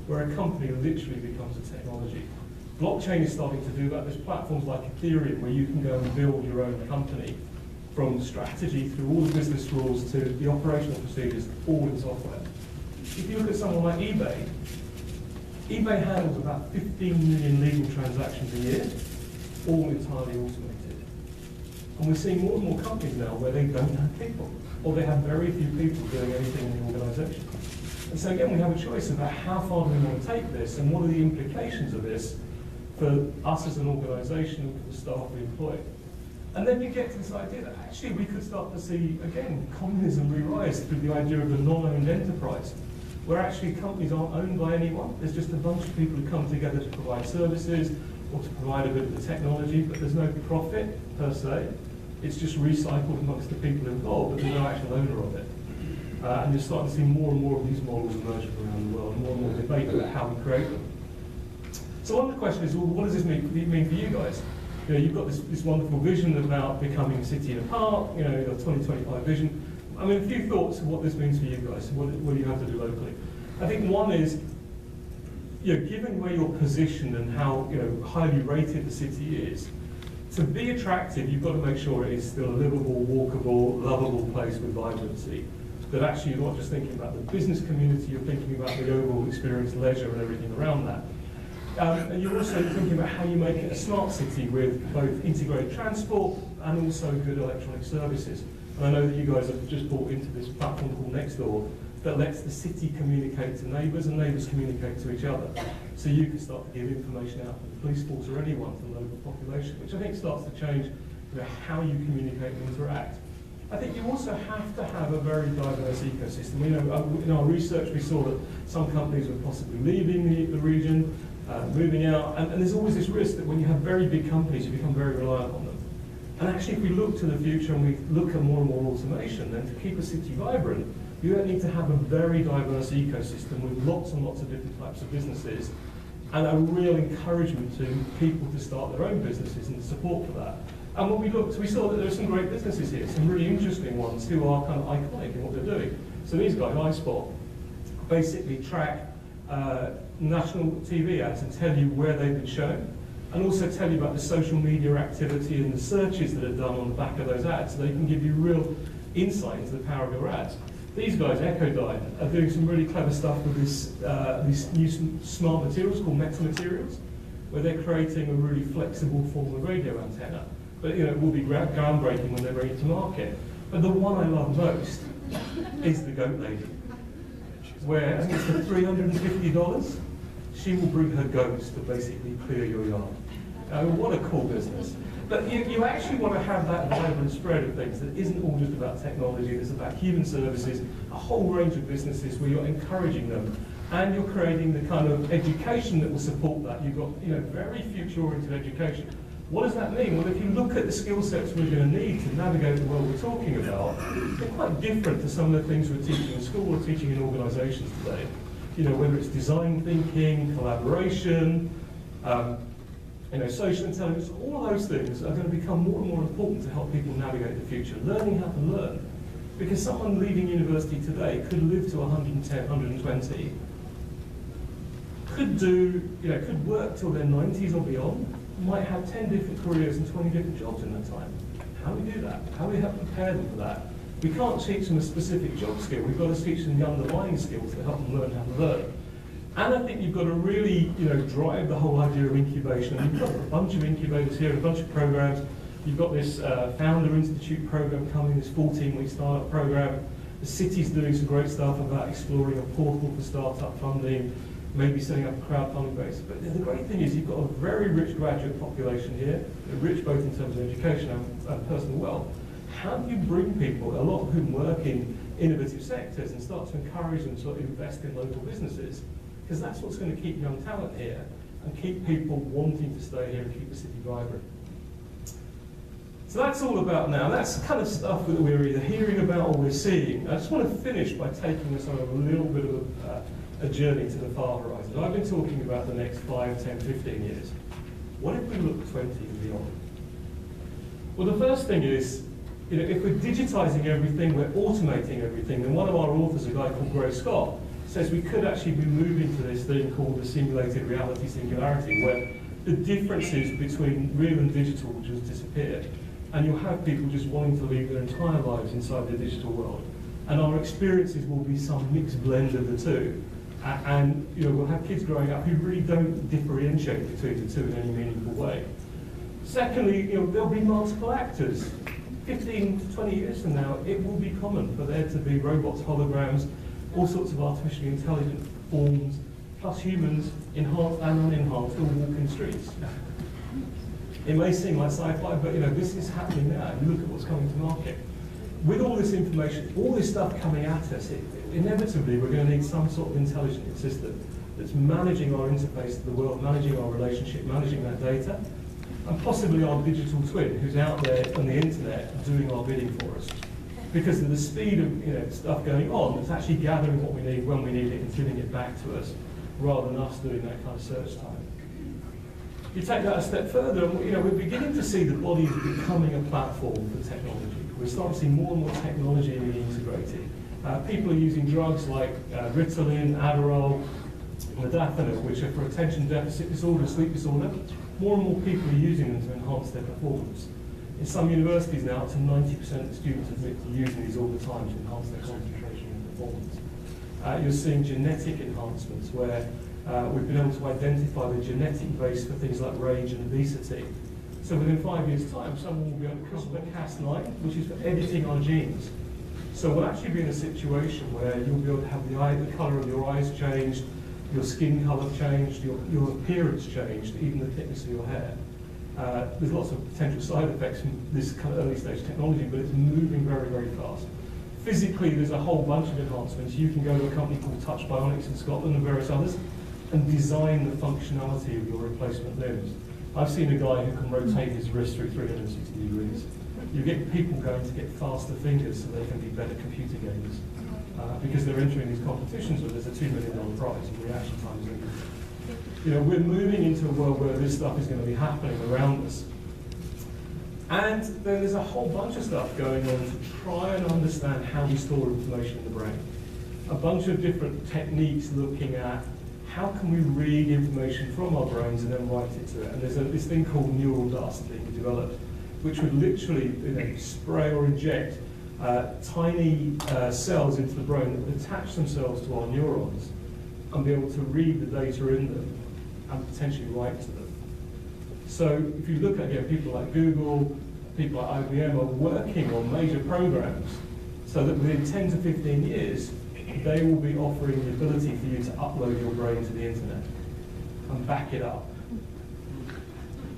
where a company literally becomes a technology. Blockchain is starting to do that. There's platforms like Ethereum where you can go and build your own company from strategy through all the business rules to the operational procedures, all in software. If you look at someone like eBay, eBay handles about 15 million legal transactions a year, all entirely automated. And we're seeing more and more companies now where they don't have people, or they have very few people doing anything in the organisation. And so again, we have a choice about how far do we want to take this, and what are the implications of this for us as an organisation and for the staff we employ. And then you get to this idea that actually we could start to see, again, communism re-rise through the idea of the non-owned enterprise, where actually companies aren't owned by anyone. There's just a bunch of people who come together to provide services or to provide a bit of the technology, but there's no profit per se. It's just recycled amongst the people involved, but there's no actual owner of it. And you're starting to see more and more of these models emerging around the world, and more debate about how we create them. So one of the questions is, well, what does this mean for you guys? You know, you've got this wonderful vision about becoming a city in a park, you know, your 2025 vision. I mean, a few thoughts of what this means for you guys. What do you have to do locally? I think one is, you know, given where you're positioned and how, you know, highly rated the city is, to be attractive, you've got to make sure it is still a livable, walkable, lovable place with vibrancy. That actually you're not just thinking about the business community, you're thinking about the overall experience, leisure, and everything around that. And you're also thinking about how you make it a smart city with both integrated transport and also good electronic services. And I know that you guys have just bought into this platform called Nextdoor that lets the city communicate to neighbours and neighbours communicate to each other. So you can start to give information out to the police force or anyone, to the local population, which I think starts to change, you know, how you communicate and interact. I think you also have to have a very diverse ecosystem. You know, in our research we saw that some companies were possibly leaving the region, moving out, and there's always this risk that when you have very big companies, you become very reliant on them. And actually, if we look to the future and we look at more and more automation, then to keep a city vibrant, you don't need to have a very diverse ecosystem with lots and lots of different types of businesses, and a real encouragement to people to start their own businesses and support for that. And when we looked, we saw that there are some great businesses here, some really interesting ones who are kind of iconic in what they're doing. So these guys, iSpot, basically track national TV ads and tell you where they've been shown, and also tell you about the social media activity and the searches that are done on the back of those ads, so they can give you real insight into the power of your ads. These guys, Echodyne, are doing some really clever stuff with these new smart materials called metamaterials, where they're creating a really flexible form of radio antenna. But you know, it will be groundbreaking when they're ready to market. But the one I love most is the Goat Lady, where I think it's for $350, she will bring her goats to basically clear your yard. What a cool business. But you actually want to have that vibrant spread of things that isn't all just about technology, it's about human services, a whole range of businesses where you're encouraging them, and you're creating the kind of education that will support that. You've got, you know, very future-oriented education. What does that mean? Well, if you look at the skill sets we're going to need to navigate the world we're talking about, they're quite different to some of the things we're teaching in school or teaching in organisations today. You know, whether it's design thinking, collaboration, you know, social intelligence, all of those things are going to become more and more important to help people navigate the future. Learning how to learn. Because someone leaving university today could live to 110, 120, could work till their 90s or beyond, might have 10 different careers and 20 different jobs in that time. How do we do that? How do we help prepare them for that? We can't teach them a specific job skill. We've got to teach them the underlying skills that help them learn how to learn. And I think you've got to really, drive the whole idea of incubation. And you've got a bunch of incubators here, a bunch of programs. You've got this Founder Institute program coming, this 14-week startup program. The city's doing some great stuff about exploring a portal for startup funding, maybe setting up a crowdfunding base. But the great thing is you've got a very rich graduate population here, rich both in terms of education and personal wealth. How do you bring people, a lot of whom work in innovative sectors, and start to encourage them to invest in local businesses? Because that's what's going to keep young talent here and keep people wanting to stay here and keep the city vibrant. So that's all about now. That's the kind of stuff that we're either hearing about or we're seeing. I just want to finish by taking us on a little bit of a journey to the far horizon. I've been talking about the next 5, 10, 15 years. What if we look 20 and beyond? Well, the first thing is, if we're digitizing everything, we're automating everything, and one of our authors, a guy called Gray Scott, says we could actually be moving to this thing called the simulated reality singularity, where the differences between real and digital will just disappear. And you'll have people just wanting to live their entire lives inside the digital world. And our experiences will be some mixed blend of the two. And we'll have kids growing up who really don't differentiate between the two in any meaningful way. Secondly, there'll be multiple actors. 15 to 20 years from now, it will be common for there to be robots, holograms, all sorts of artificially intelligent forms, plus humans, enhanced and unenhanced, all walking streets. It may seem like sci-fi, but this is happening now. You look at what's coming to market. With all this information, all this stuff coming at us, inevitably we're going to need some sort of intelligent system that's managing our interface to the world, managing our relationship, managing that data, and possibly our digital twin who's out there on the internet doing our bidding for us. Because of the speed of stuff going on, it's actually gathering what we need when we need it and giving it back to us, rather than us doing that kind of search time. You take that a step further, and we're beginning to see the body becoming a platform for technology. We're starting to see more and more technology being integrated. People are using drugs like Ritalin, Adderall, modafinil, which are for attention deficit disorder, sleep disorder. More and more people are using them to enhance their performance. In some universities now, up to 90% of the students admit to using these all the time to enhance their concentration and performance. You're seeing genetic enhancements where we've been able to identify the genetic base for things like rage and obesity. So within 5 years' time, someone will be able to CRISPR-Cas9, which is for editing our genes. So we'll actually be in a situation where you'll be able to have the colour of your eyes changed, your skin colour changed, your appearance changed, even the thickness of your hair. There's lots of potential side effects from this kind of early stage technology, but it's moving very, very fast. Physically, there's a whole bunch of enhancements. You can go to a company called Touch Bionics in Scotland and various others and design the functionality of your replacement limbs. I've seen a guy who can rotate his wrist through 360 degrees. You get people going to get faster fingers so they can be better computer gamers because they're entering these competitions where there's a $2 million prize and reaction time is limited. We're moving into a world where this stuff is going to be happening around us. And then there's a whole bunch of stuff going on to try and understand how we store information in the brain. A bunch of different techniques looking at how can we read information from our brains and then write it to it. And there's this thing called neural dust being developed, which would literally spray or inject tiny cells into the brain that would attach themselves to our neurons and be able to read the data in them and potentially write to them. So if you look at people like Google, people like IBM are working on major programs so that within 10 to 15 years, they will be offering the ability for you to upload your brain to the internet and back it up.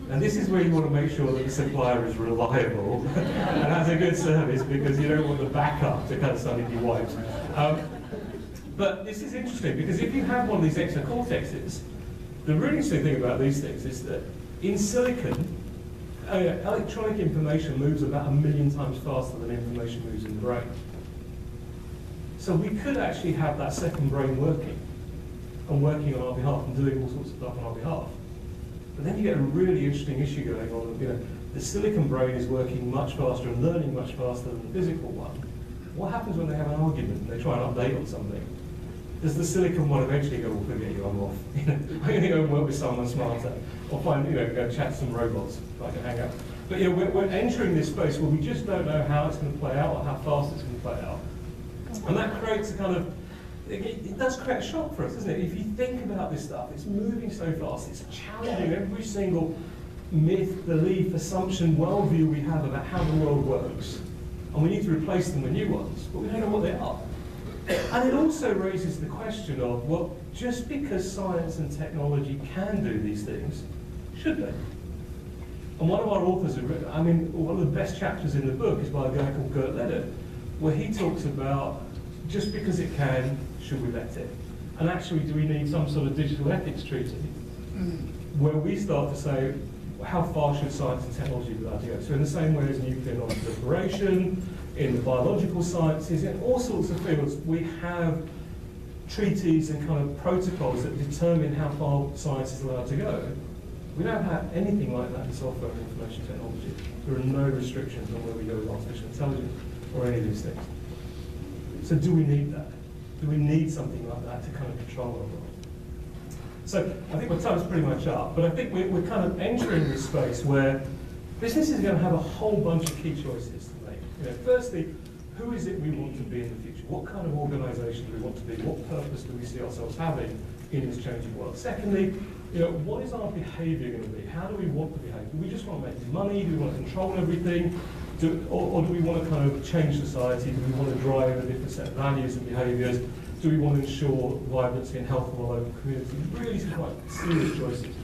And this is where you want to make sure that the supplier is reliable and has a good service, because you don't want the backup to kind of suddenly be wiped. But this is interesting, because if you have one of these exocortexes, the really interesting thing about these things is that in silicon, electronic information moves about 1 million times faster than information moves in the brain. So we could actually have that second brain working, and working on our behalf and doing all sorts of stuff on our behalf. But then you get a really interesting issue going on. You know, the silicon brain is working much faster and learning much faster than the physical one. What happens when they have an argument and they try and update on something? Does the silicon one eventually go, well, forget you, I'm off. You know, I'm going to go and work with someone smarter, or find, you know, go chat to some robots if I can hang out. But you know, we're entering this space where we just don't know how it's going to play out or how fast it's going to play out. And that creates a kind of, it does create a shock for us, doesn't it? If you think about this stuff, it's moving so fast, it's challenging every single myth, belief, assumption, worldview we have about how the world works. And we need to replace them with new ones, but we don't know what they are. And it also raises the question of, well, just because science and technology can do these things, should they? And one of our authors, I mean, one of the best chapters in the book is by a guy called Gert Leonard, where he talks about, just because it can, should we let it? And actually, do we need some sort of digital ethics treaty where we start to say, how far should science and technology be allowed to go? So in the same way as nuclear non-proliferation, in the biological sciences, in all sorts of fields, we have treaties and kind of protocols that determine how far science is allowed to go. We don't have anything like that in software and information technology. There are no restrictions on where we go with artificial intelligence or any of these things. So do we need that? Do we need something like that to kind of control our world? So I think my time's pretty much up, but I think we're kind of entering this space where business is going to have a whole bunch of key choices to make. You know, firstly, who is it we want to be in the future? What kind of organisation do we want to be? What purpose do we see ourselves having in this changing world? Secondly, you know, what is our behaviour going to be? How do we want to behave? Do we just want to make money? Do we want to control everything? Or do we want to kind of change society? Do we want to drive a different set of values and behaviours? Do we want to ensure vibrancy and health of our local community? Really some quite serious choices.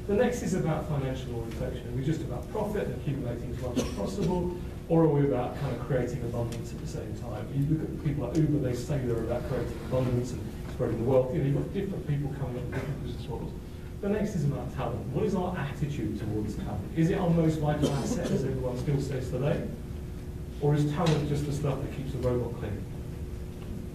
The next is about financial orientation. Are we just about profit and accumulating as much as possible? Or are we about kind of creating abundance at the same time? You look at people like Uber, they say they're about creating abundance and spreading the wealth. You know, you've got different people coming up with different business models. The next is about talent. What is our attitude towards talent? Is it our most vital asset, as everyone still says today? Or is talent just the stuff that keeps the robot clean?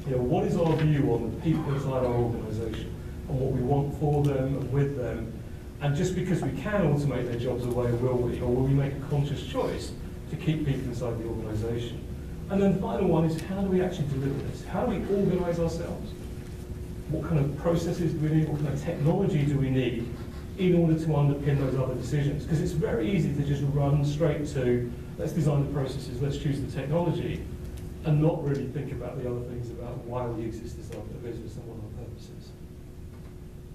You know, what is our view on the people inside our organisation and what we want for them and with them? And just because we can automate their jobs away, will we? Or will we make a conscious choice to keep people inside the organisation? And then the final one is, how do we actually deliver this? How do we organise ourselves? What kind of processes do we need? What kind of technology do we need in order to underpin those other decisions? Because it's very easy to just run straight to, let's design the processes, let's choose the technology, and not really think about the other things about why we exist as a business and what our purpose is.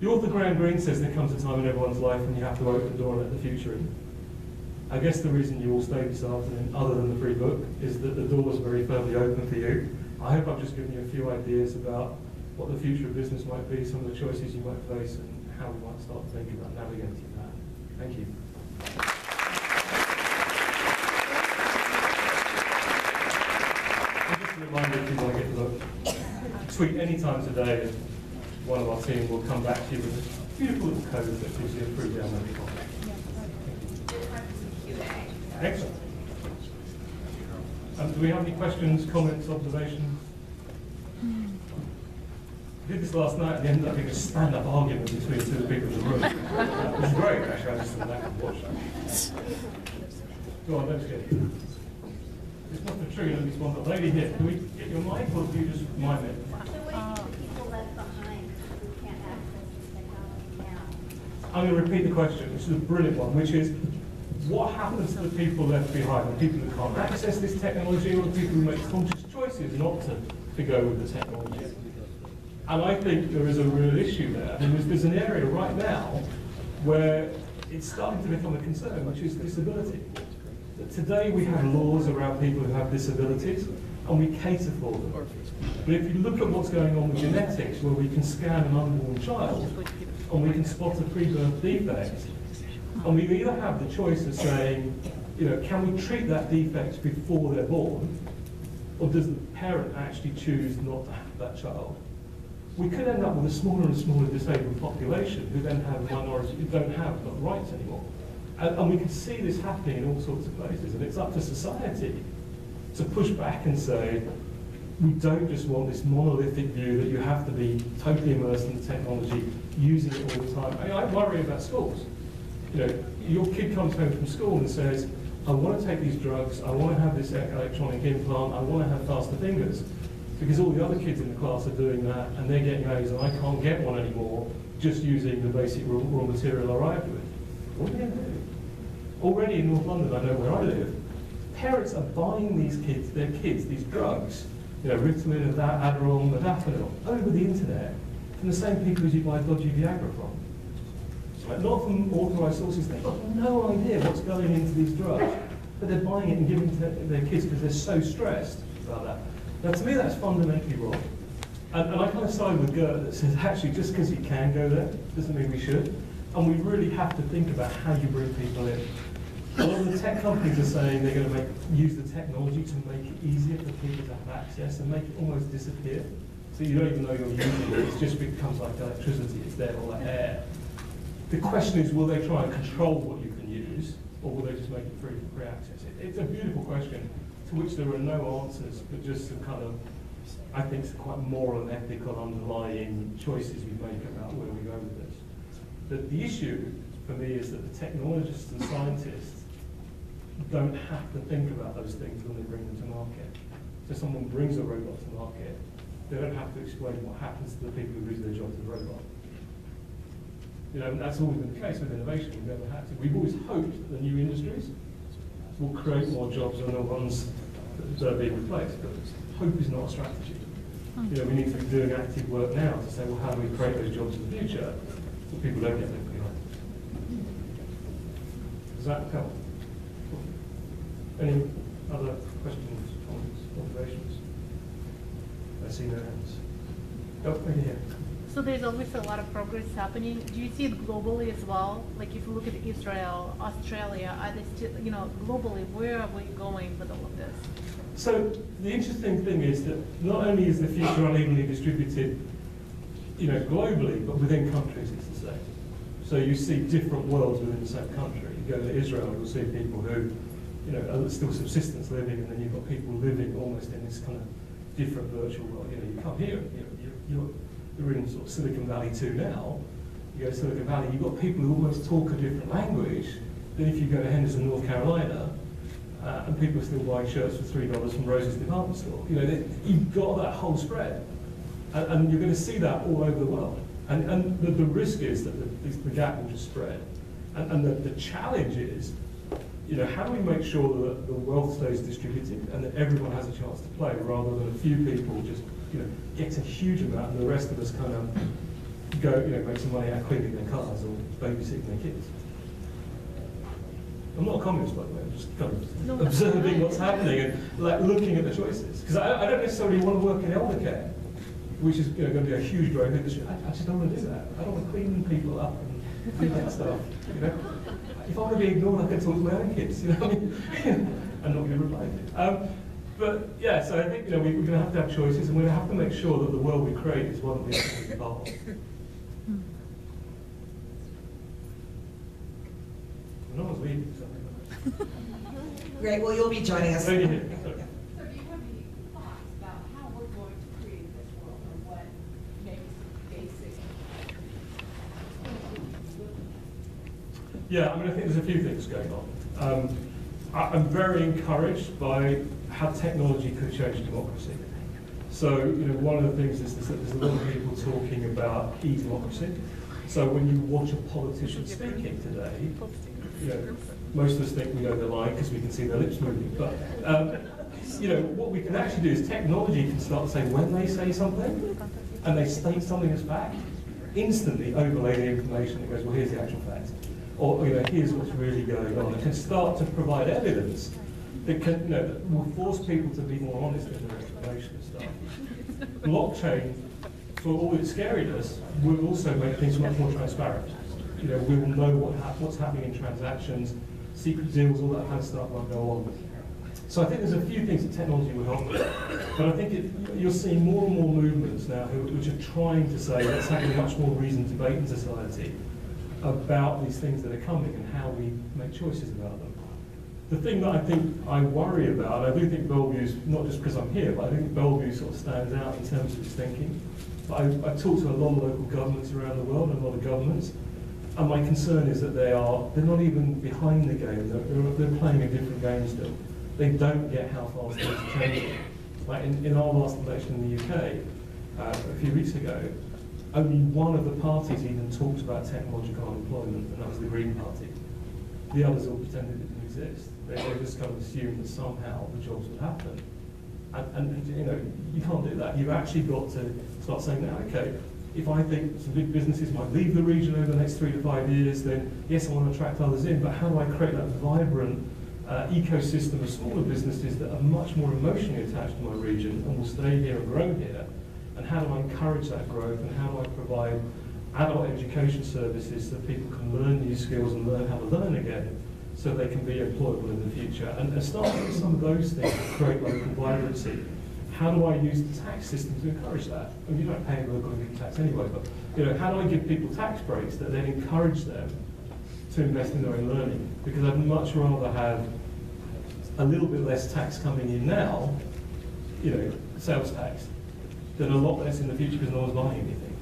The author Graham Greene says there comes a time in everyone's life when you have to open the door and let the future in. I guess the reason you all stayed this afternoon, other than the free book, is that the door is very firmly open for you. I hope I've just given you a few ideas about what the future of business might be, some of the choices you might face, and how we might start thinking about navigating that. Thank you. And just a reminder, if you want to get the book, tweet any time today, and one of our team will come back to you with a beautiful little code that gives you a free download copy. Excellent. Do we have any questions, comments, observations? I did this last night and ended up being a stand-up argument between two people in the room. It was great, actually. I just sat back and watched that. Go on, let's get it. It's not the tree, at least one. The lady here, can we get your mic, or do you just remind me? So what do you think people left behind who can't access this technology now? I'm going to repeat the question, which is a brilliant one, which is, what happens to the people left behind, the people who can't access this technology, or the people who make conscious choices not to go with the technology? And I think there is a real issue there. I mean, there's an area right now where it's starting to become a concern, which is disability. That today we have laws around people who have disabilities, and we cater for them. But if you look at what's going on with genetics, where we can scan an unborn child, and we can spot a pre-birth defect, and we either have the choice of saying, you know, can we treat that defect before they're born, or does the parent actually choose not to have that child? We could end up with a smaller and smaller disabled population who then have minorities who don't have rights anymore. And we can see this happening in all sorts of places, and it's up to society to push back and say, we don't just want this monolithic view that you have to be totally immersed in the technology, using it all the time. I mean, I worry about schools. You know, your kid comes home from school and says, I want to take these drugs, I want to have this electronic implant, I want to have faster fingers, because all the other kids in the class are doing that, and they're getting A's, and I can't get one anymore, just using the basic raw material I arrived with. What are you going to do? Already in North London, I know where I live, parents are buying their kids, these drugs, you know, Ritalin, Adderall, modafinil, over the internet, from the same people as you buy dodgy Viagra from. Right? Not from authorised sources. They've got no idea what's going into these drugs, but they're buying it and giving it to their kids because they're so stressed about that. Now, to me, that's fundamentally wrong. And I kind of side with Gert that says, actually, just because you can go there doesn't mean we should. And we really have to think about how you bring people in. A lot of the tech companies are saying they're going to use the technology to make it easier for people to have access and make it almost disappear. So you don't even know you're using it, it just becomes like electricity, it's there, or like air. The question is, will they try and control what you can use, or will they just make it free for free access? It's a beautiful question to which there are no answers, but just some kind of, I think, some quite moral and ethical underlying choices we make about where we go with this. The issue for me is that the technologists and scientists don't have to think about those things when they bring them to market. So someone brings a robot to market, they don't have to explain what happens to the people who lose their job to the robot. You know, and that's always been the case with innovation. We've never had to. We've always hoped that the new industries will create more jobs than the ones that are being replaced. But hope is not a strategy. You know, we need to be doing active work now to say, well, how do we create those jobs in the future so people don't get left behind? Does that help? Any other questions, comments, observations? I see no hands. Oh, over here. So there's always a lot of progress happening. Do you see it globally as well? Like if you look at Israel, Australia, are they still, you know, globally, where are we going with all of this? So the interesting thing is that not only is the future unevenly distributed, you know, globally, but within countries it's the same. So you see different worlds within the same country. You go to Israel, you'll see people who, you know, are still subsistence living, and then you've got people living almost in this kind of different virtual world. You know, you come here, you're in sort of Silicon Valley 2 now. You go to Silicon Valley, you've got people who almost talk a different language than if you go to Henderson, North Carolina, and people are still buying shirts for $3 from Rose's department store. You know, you've got that whole spread, and you're going to see that all over the world. And the risk is that the gap will just spread. And the challenge is, you know, how do we make sure that the wealth stays distributed and that everyone has a chance to play, rather than a few people just, you know, get a huge amount and the rest of us kind of go, you know, make some money out cleaning their cars or babysitting their kids. I'm not a communist, by the way. I'm just kind of observing what's happening and like looking at the choices. Because I don't necessarily want to work in elder care, which is, you know, going to be a huge growth industry. I just don't want to do that. I don't want to clean people up and do that stuff. You know, if I want to be ignored, I can talk to my own kids. You know what I mean? I'm not going to reply. But yeah, so I think, you know, we're going to have choices, and we're going to have to make sure that the world we create is one that we have to be part of. No one's leaving, so. Great, well, you'll be joining us. Lady here. So do you have any thoughts about how we're going to create this world, or what maybe some basic? Yeah, I mean, I think there's a few things going on. I'm very encouraged by how technology could change democracy. So, you know, one of the things is that there's a lot of people talking about e-democracy. So when you watch a politician speaking today, you know, most of us think we know they're lying because we can see their lips moving. But, you know, what we can actually do is technology can start to say when they say something and they state something as fact, instantly overlay the information that goes, well, here's the actual fact. Or, you know, here's what's really going on. It can start to provide evidence that can, you know, that will force people to be more honest in their explanation of stuff. Blockchain, for all its scariness, will also make things much more transparent. You know, we will know what's happening in transactions, secret deals, all that kind of stuff won't go on. So I think there's a few things that technology will help with. But I think you're seeing more and more movements now which are trying to say let's have a much more reasoned debate in society. about these things that are coming and how we make choices about them. The thing that I think I worry about, and I do think Bellevue's, not just because I'm here, but I think Bellevue sort of stands out in terms of its thinking. But I've talked to a lot of local governments around the world, and a lot of governments, and my concern is that they're not even behind the game, they're playing a different game still. They don't get how fast things are changing. Like in our last election in the UK, a few weeks ago, only one of the parties even talked about technological unemployment, and that was the Green Party. The others all pretended it didn't exist. They just kind of assumed that somehow the jobs would happen. And you know, you can't do that. You've actually got to start saying, now, okay, if I think some big businesses might leave the region over the next 3 to 5 years, then yes, I want to attract others in, but how do I create that vibrant ecosystem of smaller businesses that are much more emotionally attached to my region and will stay here and grow here? And how do I encourage that growth, and how do I provide adult education services so people can learn new skills and learn how to learn again so they can be employable in the future? And start with some of those things to create local vibrancy. How do I use the tax system to encourage that? I mean, you don't pay local income tax anyway, but you know, how do I give people tax breaks that then encourage them to invest in their own learning? Because I'd much rather have a little bit less tax coming in now, you know, sales tax, than a lot less in the future because no one's buying anything.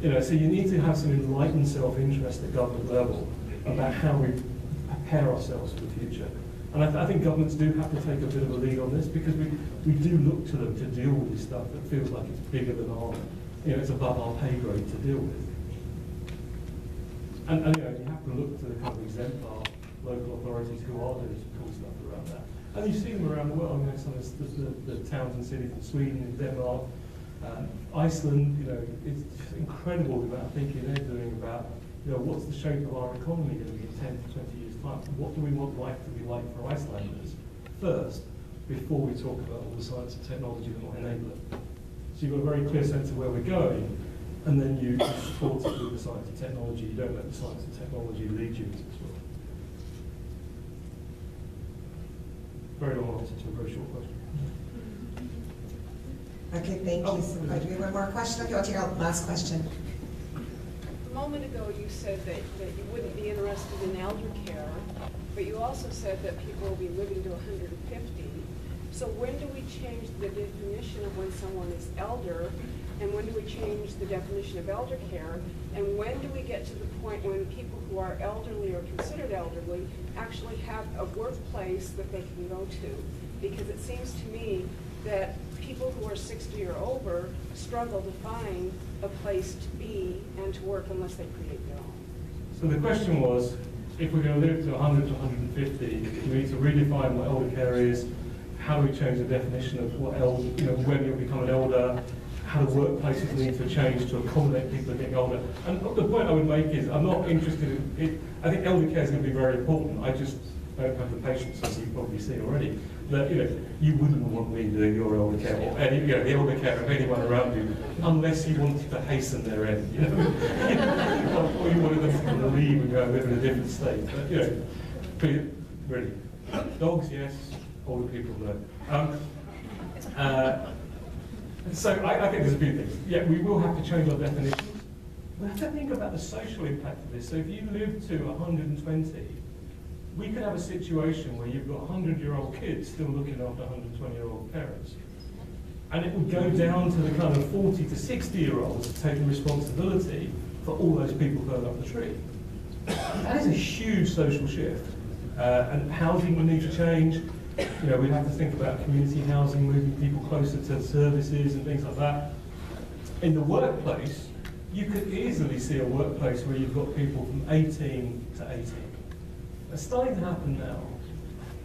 You know, so you need to have some enlightened self-interest at government level about how we prepare ourselves for the future. And I think governments do have to take a bit of a lead on this, because we do look to them to deal with this stuff that feels like it's bigger than our, you know, it's above our pay grade to deal with. And you know, you have to look to the kind of exemplar local authorities who are doing some cool stuff around that. And you see them around the world. You know, some of the towns and cities in Sweden, in Denmark, Iceland. You know, it's just incredible the amount of thinking they're doing about, you know, what's the shape of our economy going to be in 10 to 20 years' time? What do we want life to be like for Icelanders first, before we talk about all the science and technology that will enable it? So you've got a very clear sense of where we're going, and then you support it with the science and technology. You don't let the science and technology lead you into this world. Very long answer to a very short question. Okay, thank you so much. Do we have one more question? Okay, I'll take our last question. A moment ago, you said that you wouldn't be interested in elder care, but you also said that people will be living to 150. So when do we change the definition of when someone is elder, and when do we change the definition of elder care, and when do we get to the point when people who are elderly or considered elderly actually have a workplace that they can go to? Because it seems to me that people who are 60 or over struggle to find a place to be and to work unless they create their own. So the question was, if we're going to live to 100 to 150, we need to redefine what elder care is. How do we change the definition of what elder, you know, when you become an elder? How do workplaces need to change to accommodate people getting older? And the point I would make is, I'm not interested in it. I think elder care is going to be very important. I just don't have the patience, as you probably see already, that, you know, you wouldn't want me doing your elder care or any, you know, the elder care of anyone around you, unless you wanted to hasten their end, you know, or you wanted them to kind of leave and go live in a different state. But, you know, really, dogs, yes. Older people, no. So I think there's a few things. Yeah, we will have to change our definitions. We have to think about the social impact of this. So if you live to 120, we could have a situation where you've got 100-year-old kids still looking after 120-year-old parents. And it would go down to the kind of 40 to 60-year-olds taking responsibility for all those people further up the tree. That is a huge social shift. And housing will need to change. You know, we have to think about community housing, moving people closer to services and things like that. In the workplace, you could easily see a workplace where you've got people from 18 to 80. It's starting to happen now.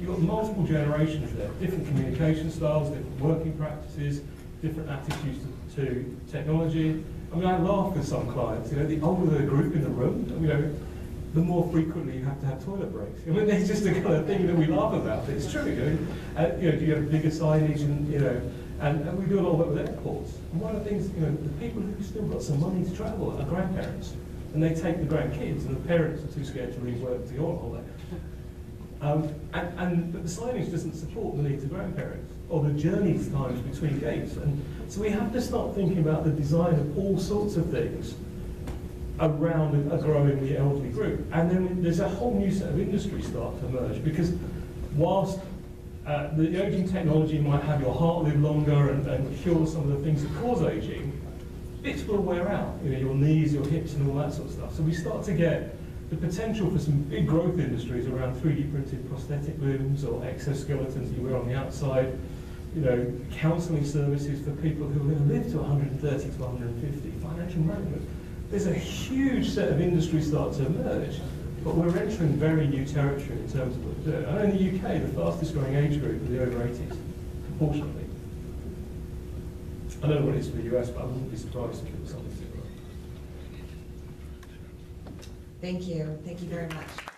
You've got multiple generations there, different communication styles, different working practices, different attitudes to technology. I mean, I laugh with some clients, you know, the older the group in the room, you know, the more frequently you have to have toilet breaks. I mean, it's just a kind of thing that we laugh about, but it's true, you know. You know, do you have bigger signage, and, you know, and we do a lot of work with airports. And one of the things, you know, the people who've still got some money to travel are grandparents. And they take the grandkids, and the parents are too scared to leave work to go on holiday. But the signage doesn't support the needs of grandparents, or the journey times between gates. And so we have to start thinking about the design of all sorts of things around a growing the elderly group. And then there's a whole new set of industries start to emerge, because whilst the aging technology might have your heart live longer and cure some of the things that cause aging, bits will wear out, you know, your knees, your hips, and all that sort of stuff. So we start to get the potential for some big growth industries around 3D printed prosthetic limbs or exoskeletons you wear on the outside, you know, counselling services for people who are going to live to 130 to 150, financial management. There's a huge set of industries start to emerge, but we're entering very new territory in terms of what we're doing. I know in the UK, the fastest growing age group are the over 80s, proportionately. I don't know what it is for the US, but I wouldn't be surprised if it was something similar. Thank you very much.